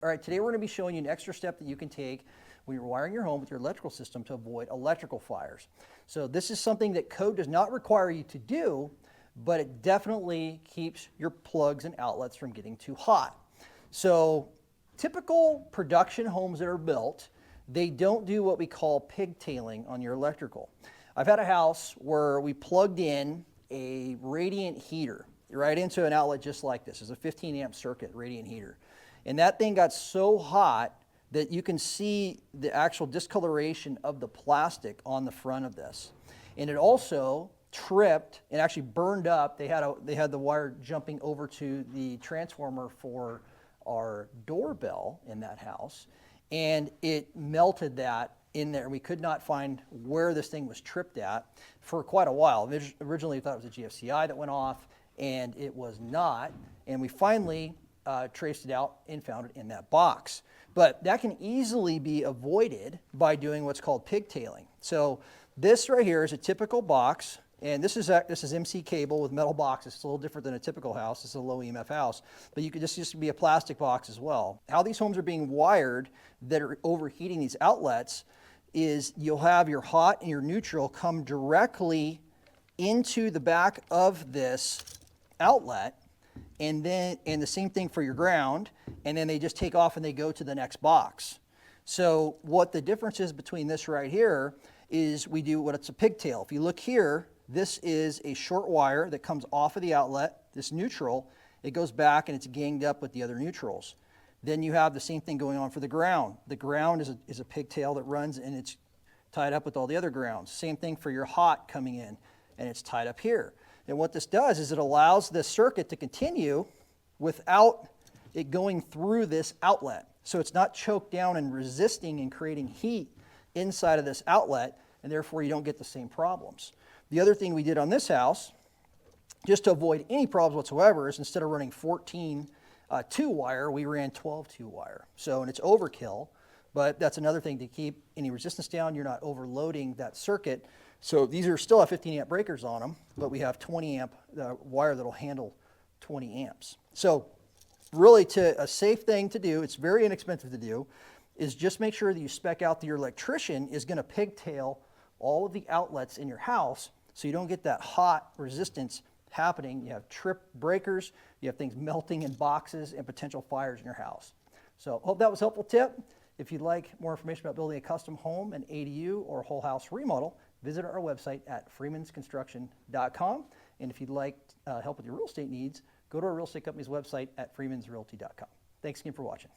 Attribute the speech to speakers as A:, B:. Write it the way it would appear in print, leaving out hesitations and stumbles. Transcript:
A: All right, today we're going to be showing you an extra step that you can take when you're wiring your home with your electrical system to avoid electrical fires. So this is something that code does not require you to do, but it definitely keeps your plugs and outlets from getting too hot. So typical production homes that are built, they don't do what we call pigtailing on your electrical. I've had a house where we plugged in a radiant heater right into an outlet just like this. It's a 15 amp circuit radiant heater. And that thing got so hot that you can see the actual discoloration of the plastic on the front of this. And it also tripped and actually burned up. They had the wire jumping over to the transformer for our doorbell in that house, and it melted that in there. We could not find where this thing was tripped at for quite a while. Originally we thought it was a GFCI that went off, and it was not. And we finally traced it out and found it in that box. But that can easily be avoided by doing what's called pigtailing. So this right here is a typical box, and this is MC cable with metal boxes. It's a little different than a typical house. This is a low EMF house, but you could just be a plastic box as well. How these homes are being wired that are overheating these outlets is you'll have your hot and your neutral come directly into the back of this outlet, and the same thing for your ground, and then they just take off and they go to the next box. So what the difference is between this right here is we do what it's a pigtail. If you look here, this is a short wire that comes off of the outlet, this neutral, it goes back and it's ganged up with the other neutrals. Then you have the same thing going on for the ground. The ground is a pigtail that runs and it's tied up with all the other grounds. Same thing for your hot coming in, and it's tied up here. And what this does is it allows the circuit to continue without it going through this outlet. So it's not choked down and resisting and creating heat inside of this outlet, and therefore you don't get the same problems. The other thing we did on this house, just to avoid any problems whatsoever, is instead of running 14 2-wire, we ran 12 2-wire. So, and it's overkill, but that's another thing to keep any resistance down. You're not overloading that circuit. So these are still have 15 amp breakers on them, but we have 20 amp wire that'll handle 20 amps. So really a safe thing to do, it's very inexpensive to do, is just make sure that you spec out that your electrician is going to pigtail all of the outlets in your house so you don't get that hot resistance happening. You have trip breakers, you have things melting in boxes, and potential fires in your house. So hope that was a helpful tip. If you'd like more information about building a custom home, an ADU, or a whole house remodel, visit our website at freemansconstruction.com. And if you'd like help with your real estate needs, go to our real estate company's website at freemansrealty.com. Thanks again for watching.